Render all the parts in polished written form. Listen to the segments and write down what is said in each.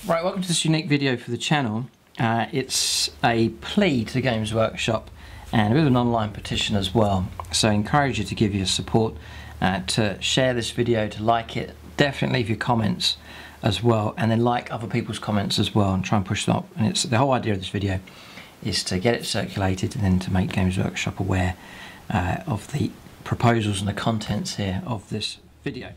Right, welcome to this unique video for the channel. It's a plea to Games Workshop and a bit of an online petition as well. So I encourage you to give your support, to share this video, to like it, definitely leave your comments as well, and then like other people's comments as well and try and push them up. And it's the whole idea of this video is to get it circulated and then to make Games Workshop aware of the proposals and the contents here of this video.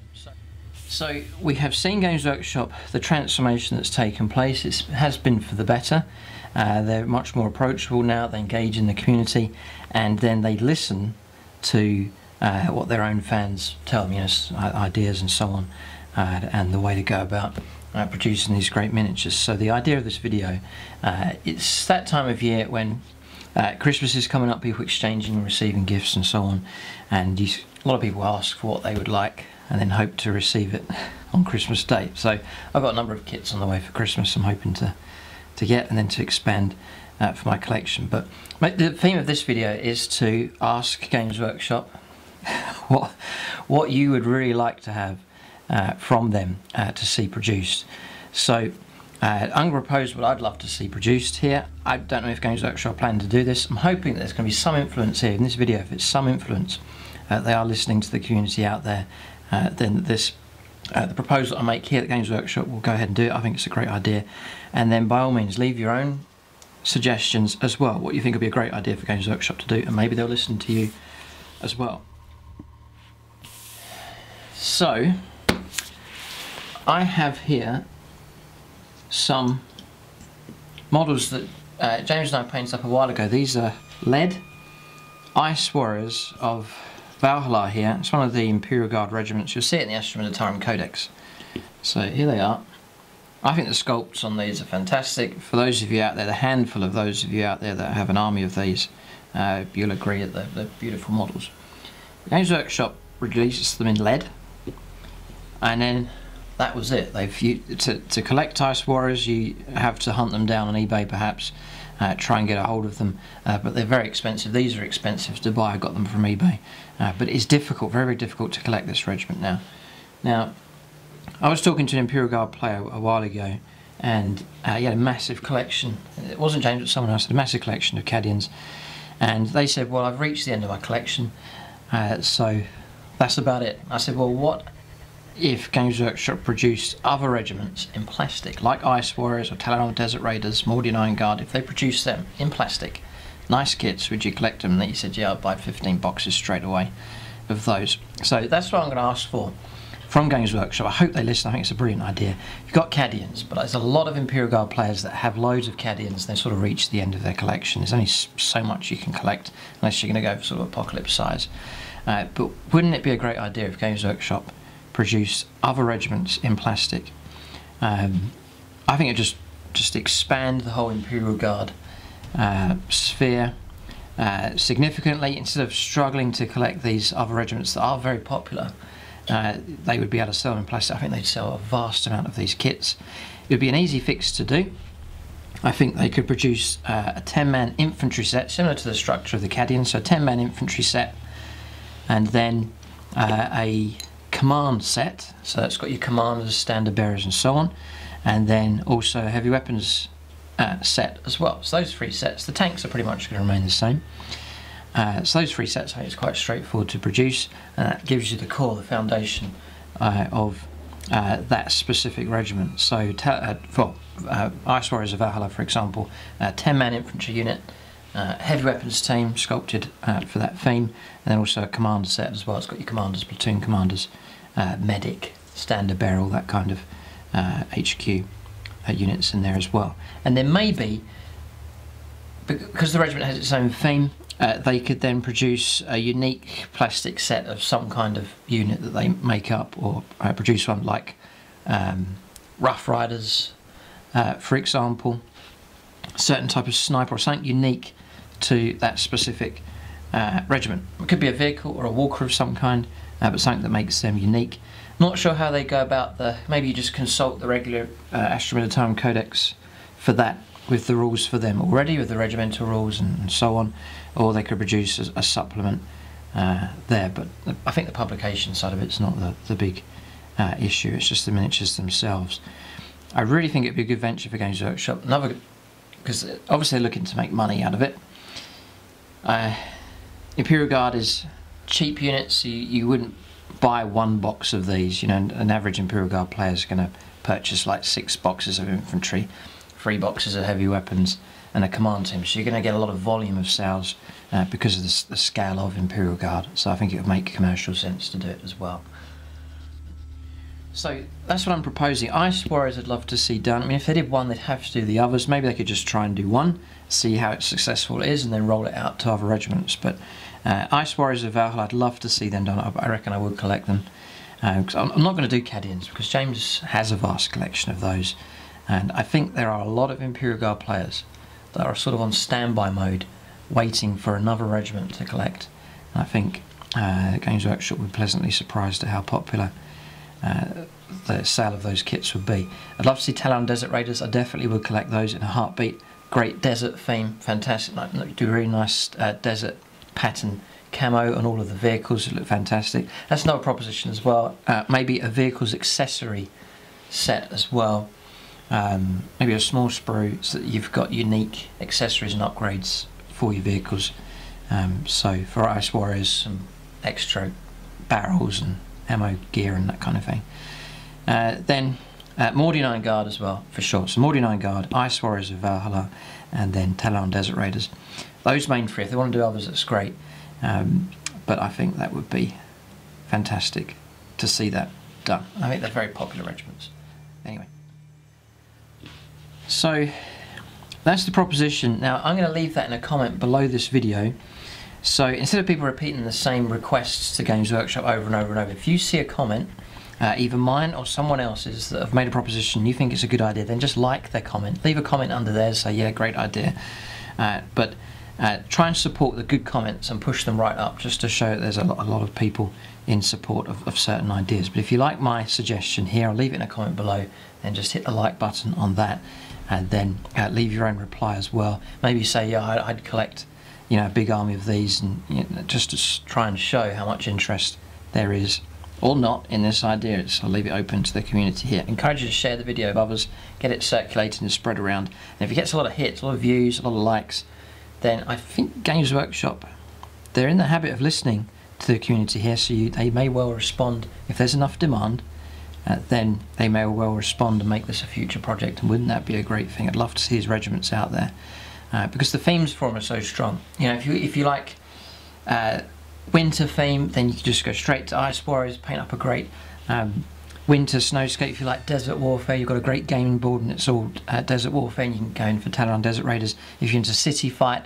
So we have seen Games Workshop, the transformation that's taken place. It has been for the better. They're much more approachable now, they engage in the community, and then they listen to what their own fans tell them, ideas and so on, and the way to go about producing these great miniatures. So the idea of this video, it's that time of year when Christmas is coming up, people exchanging and receiving gifts and so on, and a lot of people ask for what they would like and then hope to receive it on Christmas Day. So I've got a number of kits on the way for Christmas I'm hoping to get and then to expand for my collection. But the theme of this video is to ask Games Workshop what you would really like to have from them to see produced. So I'm going to propose what I'd love to see produced here. I don't know if Games Workshop plan to do this. I'm hoping that there's going to be some influence here in this video. If it's some influence, they are listening to the community out there, then the proposal I make here at Games Workshop will go ahead and do it. I think it's a great idea. And then by all means leave your own suggestions as well, what you think would be a great idea for Games Workshop to do, and maybe they'll listen to you as well. So I have here some models that James and I painted up a while ago. These are lead Ice Warriors of Valhalla here. It's one of the Imperial Guard regiments. You'll see it in the Astra Militarum Codex. So here they are. I think the sculpts on these are fantastic. For those of you out there, the handful of those of you out there that have an army of these, you'll agree that they're beautiful models. Games Workshop releases them in lead, and then that was it. To collect Ice Warriors, you have to hunt them down on eBay perhaps, try and get a hold of them, but they're very expensive. These are expensive to buy. I got them from eBay, but it's difficult, very, very difficult to collect this regiment now. Now, I was talking to an Imperial Guard player a while ago, and he had a massive collection. It wasn't James, but someone else had a massive collection of Cadians, and they said, well, I've reached the end of my collection, so that's about it. I said, well, what if Games Workshop produced other regiments in plastic, like Ice Warriors or Tallarn Desert Raiders, Mordian Iron Guard? If they produced them in plastic, nice kits, would you collect them? And he said, yeah, I'd buy 15 boxes straight away of those. So that's what I'm going to ask for from Games Workshop. I hope they listen. I think it's a brilliant idea. You've got Cadians, but there's a lot of Imperial Guard players that have loads of Cadians. They sort of reach the end of their collection. There's only so much you can collect unless you're going to go for sort of apocalypse size. But wouldn't it be a great idea if Games Workshop produce other regiments in plastic? I think it just expand the whole Imperial Guard sphere significantly. Instead of struggling to collect these other regiments that are very popular, they would be able to sell them in plastic. I think they'd sell a vast amount of these kits. It would be an easy fix to do. I think they could produce a 10-man infantry set similar to the structure of the Cadian, so a 10-man infantry set, and then a command set, so that's got your commanders, standard bearers and so on, and then also a heavy weapons set as well. So those three sets, the tanks are pretty much going to remain the same. So those three sets, I think it's quite straightforward to produce, and that gives you the core, the foundation of that specific regiment. So Ice Warriors of Valhalla, for example, a 10-man infantry unit, heavy weapons team sculpted for that theme, and then also a commander set as well. It's got your commanders, platoon commanders, medic, standard bearer, all that kind of HQ units in there as well. And then maybe, because the regiment has its own theme, they could then produce a unique plastic set of some kind of unit that they make up, or produce one like Rough Riders, for example, a certain type of sniper or something unique to that specific regiment. It could be a vehicle or a walker of some kind, but something that makes them unique. Not sure how they go about maybe you just consult the regular Astra Militarum Codex for that, with the rules for them already, with the regimental rules and so on, or they could produce a supplement there. But I think the publication side of it's not the big issue, it's just the miniatures themselves. I really think it'd be a good venture for Games Workshop. Because obviously they're looking to make money out of it. Imperial Guard is cheap units, so you wouldn't buy one box of these. You know, an average Imperial Guard player is going to purchase like 6 boxes of infantry, 3 boxes of heavy weapons, and a command team. So you're going to get a lot of volume of sales because of the scale of Imperial Guard. So I think it would make commercial sense to do it as well. So that's what I'm proposing. Ice Warriors I'd love to see done. I mean, if they did one, they'd have to do the others. Maybe they could just try and do one, see how successful it is, and then roll it out to other regiments. But Ice Warriors of Valhalla, I'd love to see them done. I reckon I would collect them. Because I'm not going to do Cadians, because James has a vast collection of those. And I think there are a lot of Imperial Guard players that are sort of on standby mode, waiting for another regiment to collect. And I think Games Workshop would be pleasantly surprised at how popular the sale of those kits would be. I'd love to see Tallarn Desert Raiders. I definitely would collect those in a heartbeat. Great desert theme, fantastic. Like, do a really nice desert pattern camo on all of the vehicles. It look fantastic. That's another proposition as well. Maybe a vehicles accessory set as well. Maybe a small sprue so that you've got unique accessories and upgrades for your vehicles. So for Ice Warriors, some extra barrels and ammo gear and that kind of thing. Then Mordian Iron Guard as well, for sure. So Mordian Iron Guard, Ice Warriors of Valhalla, and then Tallarn Desert Raiders. Those main 3. If they want to do others, that's great. But I think that would be fantastic to see that done. I think they're very popular regiments. Anyway. So that's the proposition. Now I'm going to leave that in a comment below this video. So instead of people repeating the same requests to Games Workshop over and over and over, if you see a comment, either mine or someone else's, that have made a proposition you think it's a good idea, then just like their comment. Leave a comment under there, say yeah, great idea. But try and support the good comments and push them right up, just to show that there's a lot of people in support of certain ideas. But if you like my suggestion here, I'll leave it in a comment below, and just hit the like button on that, and then leave your own reply as well. Maybe say, yeah, I'd collect, you know, a big army of these, and you know, just to try and show how much interest there is or not in this idea. So I'll leave it open to the community here. Encourage you to share the video with others, get it circulated and spread around. And if it gets a lot of hits, a lot of views, a lot of likes, then I think Games Workshop, they're in the habit of listening to the community here, so they may well respond. If there's enough demand, then they may well respond and make this a future project. And wouldn't that be a great thing? I'd love to see these regiments out there, because the themes for them are so strong. You know, if you like winter theme, then you can just go straight to Ice Warriors, paint up a great winter snowscape. If you like desert warfare, you've got a great gaming board and it's all desert warfare, and you can go in for Tallarn Desert Raiders. If you're into city fight,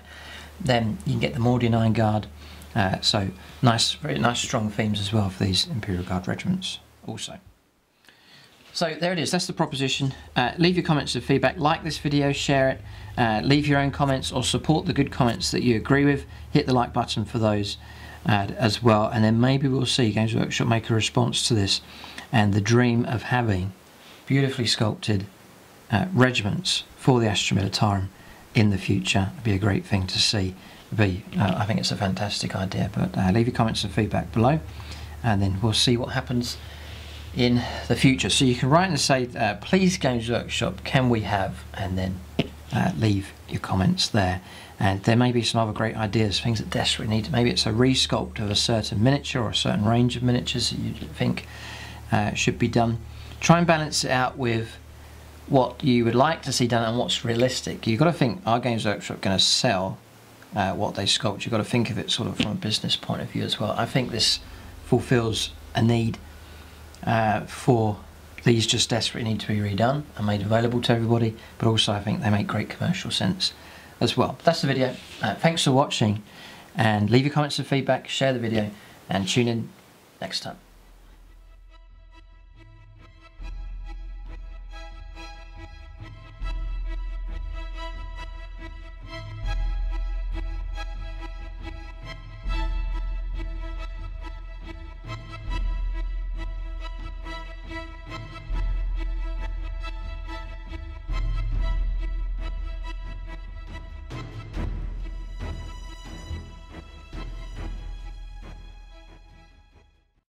then you can get the Mordian Iron Guard. So nice, very nice strong themes as well for these Imperial Guard regiments also. So there it is, that's the proposition. Leave your comments and feedback, like this video, share it, leave your own comments or support the good comments that you agree with. Hit the like button for those as well, and then maybe we'll see Games Workshop make a response to this, and the dream of having beautifully sculpted regiments for the Astra Militarum in the future would be a great thing to see. I think it's a fantastic idea, but leave your comments and feedback below, and then we'll see what happens in the future. So you can write and say, please Games Workshop, can we have, and then leave your comments there. And there may be some other great ideas, things that desperately need. Maybe it's a resculpt of a certain miniature or a certain range of miniatures that you think should be done. Try and balance it out with what you would like to see done and what's realistic. You've got to think, are Games Workshop going to sell what they sculpt? You've got to think of it sort of from a business point of view as well. I think this fulfills a need for these just desperately need to be redone and made available to everybody, but also I think they make great commercial sense as well. That's the video. Thanks for watching, and leave your comments and feedback, share the video, and tune in next time.